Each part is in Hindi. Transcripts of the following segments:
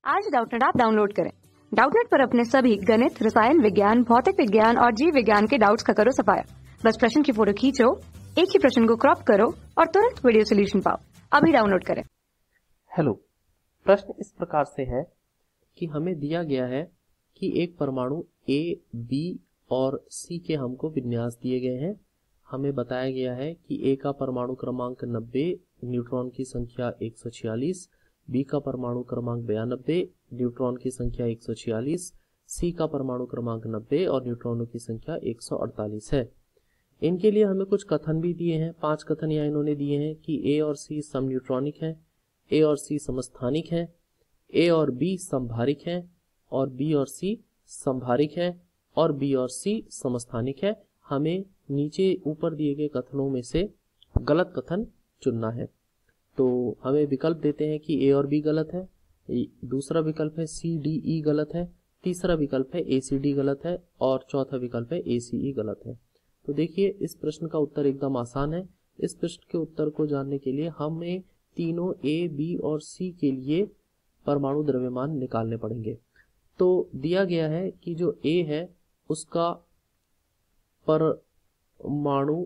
आज डाउटनेट ऐप डाउनलोड करें। डाउटनेट पर अपने सभी गणित, रसायन विज्ञान, भौतिक विज्ञान और जीव विज्ञान के डाउट्स का करो सफाया। बस प्रश्न की फोटो खींचो, एक ही प्रश्न को क्रॉप करो और तुरंत वीडियो सोल्यूशन पाओ। अभी डाउनलोड करें। हेलो, प्रश्न इस प्रकार से है कि हमें दिया गया है कि एक परमाणु ए, बी और सी के हमको विन्यास दिए गए हैं। हमें बताया गया है कि ए का परमाणु क्रमांक 90, न्यूट्रॉन की संख्या 146, बी का परमाणु क्रमांक 92, न्यूट्रॉन की संख्या 146, सी का परमाणु क्रमांक 90 और न्यूट्रॉनों की संख्या 148 है। इनके लिए हमें कुछ कथन भी दिए हैं। 5 कथन यहाँ इन्होंने दिए हैं कि ए और सी समन्यूट्रॉनिक हैं, ए और सी समस्थानिक हैं, ए और बी समभारिक हैं और बी और सी समभारिक है और बी और सी समस्थानिक है। हमें नीचे ऊपर दिए गए कथनों में से गलत कथन चुनना है। तो हमें विकल्प देते हैं कि ए और बी गलत है, दूसरा विकल्प है सी डी ई गलत है, तीसरा विकल्प है ए सी डी गलत है और चौथा विकल्प है ए सी ई गलत है। तो देखिए, इस प्रश्न का उत्तर एकदम आसान है। इस प्रश्न के उत्तर को जानने के लिए हमें तीनों ए, बी और सी के लिए परमाणु द्रव्यमान निकालने पड़ेंगे। तो दिया गया है कि जो ए है उसका परमाणु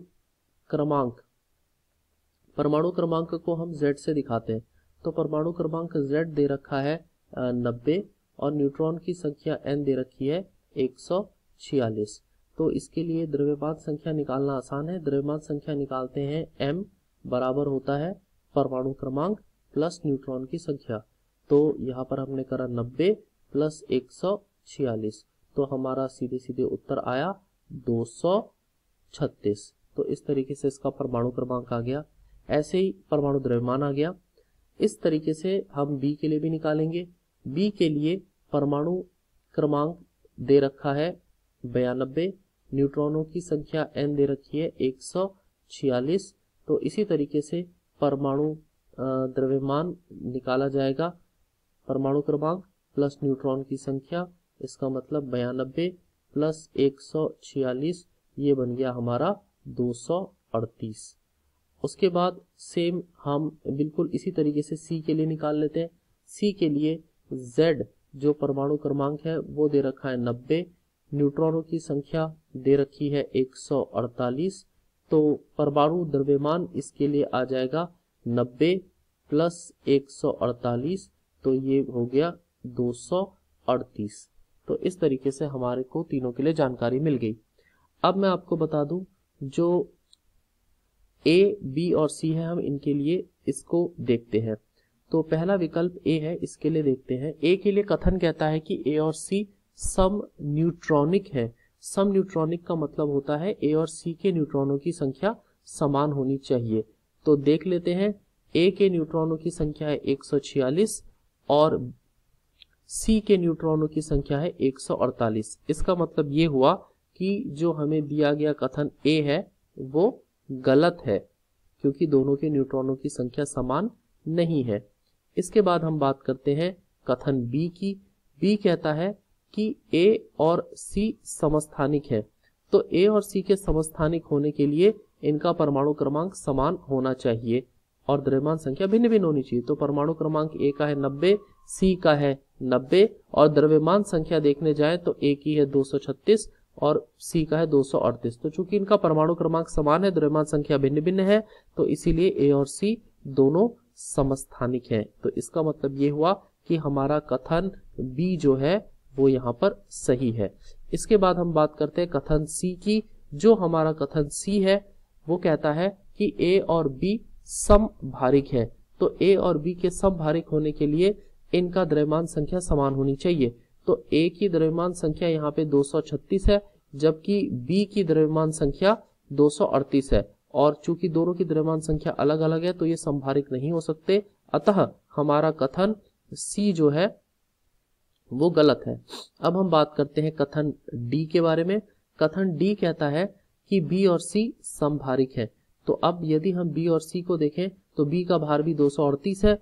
क्रमांक को हम Z से दिखाते हैं। तो परमाणु क्रमांक Z दे रखा है 90 और न्यूट्रॉन की संख्या N दे रखी है 146। तो इसके लिए द्रव्यमान संख्या निकालना आसान है। द्रव्यमान संख्या निकालते हैं M बराबर होता है परमाणु क्रमांक प्लस न्यूट्रॉन की संख्या। तो यहाँ पर हमने करा 90 प्लस 146, तो हमारा सीधे सीधे उत्तर आया 236। तो इस तरीके से इसका परमाणु क्रमांक आ गया। ऐसे ही परमाणु द्रव्यमान आ गया। इस तरीके से हम बी के लिए भी निकालेंगे। बी के लिए परमाणु क्रमांक दे रखा है 92, न्यूट्रॉनों की संख्या n दे रखी है 146। तो इसी तरीके से परमाणु द्रव्यमान निकाला जाएगा। परमाणु क्रमांक प्लस न्यूट्रॉन की संख्या, इसका मतलब 92 प्लस 146, ये बन गया हमारा 238। उसके बाद सेम हम बिल्कुल इसी तरीके से सी के लिए निकाल लेते हैं। सी के लिए Z जो परमाणु क्रमांक है वो दे रखा है 90, न्यूट्रॉनों की संख्या दे रखी है 148। तो परमाणु द्रव्यमान इसके लिए आ जाएगा 90 प्लस 148, तो ये हो गया 238। तो इस तरीके से हमारे को तीनों के लिए जानकारी मिल गई। अब मैं आपको बता दूं, जो ए, बी और सी है हम इनके लिए इसको देखते हैं। तो पहला विकल्प ए है, इसके लिए देखते हैं। ए के लिए कथन कहता है कि ए और सी सम न्यूट्रॉनिक है। सम न्यूट्रॉनिक का मतलब होता है ए और सी के न्यूट्रॉनों की संख्या समान होनी चाहिए। तो देख लेते हैं, ए के न्यूट्रॉनों की संख्या है 146 और सी के न्यूट्रॉनों की संख्या है 148। इसका मतलब ये हुआ कि जो हमें दिया गया कथन ए है वो गलत है, क्योंकि दोनों के न्यूट्रॉनों की संख्या समान नहीं है। इसके बाद हम बात करते हैं कथन बी की। बी कहता है कि ए और सी समस्थानिक है। तो ए और सी के समस्थानिक होने के लिए इनका परमाणु क्रमांक समान होना चाहिए और द्रव्यमान संख्या भिन्न भिन्न होनी चाहिए। तो परमाणु क्रमांक ए का है 90, सी का है 90 और द्रव्यमान संख्या देखने जाए तो ए की है 236 और सी का है 238। तो चूंकि इनका परमाणु क्रमांक समान है, द्रव्यमान संख्या भिन्न भिन्न है, तो इसीलिए ए और सी दोनों समस्थानिक हैं। तो इसका मतलब ये हुआ कि हमारा कथन बी जो है वो यहाँ पर सही है। इसके बाद हम बात करते हैं कथन सी की। जो हमारा कथन सी है वो कहता है कि ए और बी समभारिक है। तो ए और बी के समभारिक होने के लिए इनका द्रव्यमान संख्या समान होनी चाहिए। तो ए की द्रव्यमान संख्या यहाँ पे 236 है, जबकि बी की द्रव्यमान संख्या 238 है। और चूंकि दोनों की द्रव्यमान संख्या अलग अलग है तो ये समभारिक नहीं हो सकते। अतः हमारा कथन सी जो है वो गलत है। अब हम बात करते हैं कथन डी के बारे में। कथन डी कहता है कि बी और सी समभारिक है। तो अब यदि हम बी और सी को देखें तो बी का भार भी 238 है,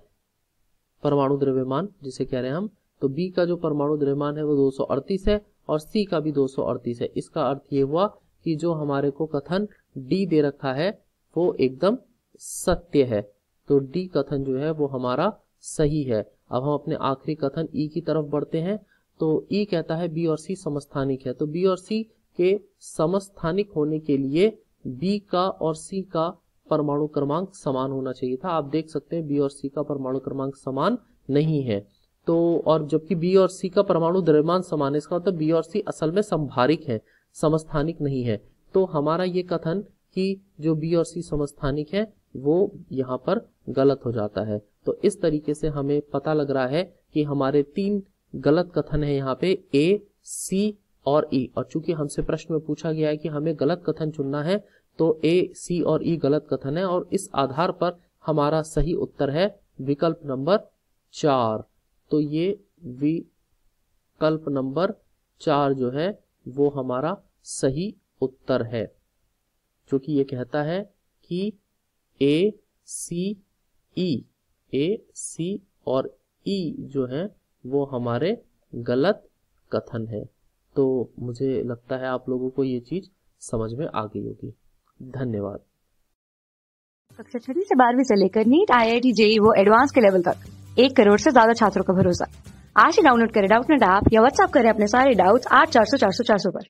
परमाणु द्रव्यमान जिसे कह रहे हैं हम। तो बी का जो परमाणु द्रव्यमान है वो 238 है और सी का भी 238 है। इसका अर्थ ये हुआ कि जो हमारे को कथन डी दे रखा है वो एकदम सत्य है। तो डी कथन जो है वो हमारा सही है। अब हम अपने आखिरी कथन ई की तरफ बढ़ते हैं। तो ई कहता है बी और सी समस्थानिक है, तो बी और सी के समस्थानिक होने के लिए बी का और सी का परमाणु क्रमांक समान होना चाहिए था। आप देख सकते हैं बी और सी का परमाणु क्रमांक समान नहीं है, तो और जबकि बी और सी का परमाणु द्रव्यमान समान है, इसका मतलब बी और सी असल में समभारिक है, समस्थानिक नहीं है। तो हमारा ये कथन कि जो बी और सी समस्थानिक है वो यहाँ पर गलत हो जाता है। तो इस तरीके से हमें पता लग रहा है कि हमारे 3 गलत कथन है यहाँ पे, ए, सी और ई। और चूंकि हमसे प्रश्न में पूछा गया है कि हमें गलत कथन चुनना है, तो ए, सी और ई गलत कथन है और इस आधार पर हमारा सही उत्तर है विकल्प नंबर 4। तो ये विकल्प नंबर 4 जो है वो हमारा सही उत्तर है, जो कि ये कहता है कि ए, सी और ई जो है वो हमारे गलत कथन है। तो मुझे लगता है आप लोगों को ये चीज समझ में आ गई होगी। धन्यवाद। कक्षा 6 से 12वीं से लेकर नीट, IIT, JEE वो एडवांस के लेवल तक 1 करोड़ से ज्यादा छात्रों का भरोसा। आज ही डाउनलोड करें डाउटनेट ऐप या व्हाट्सएप करें अपने सारे डाउट्स 8400 400 400 पर।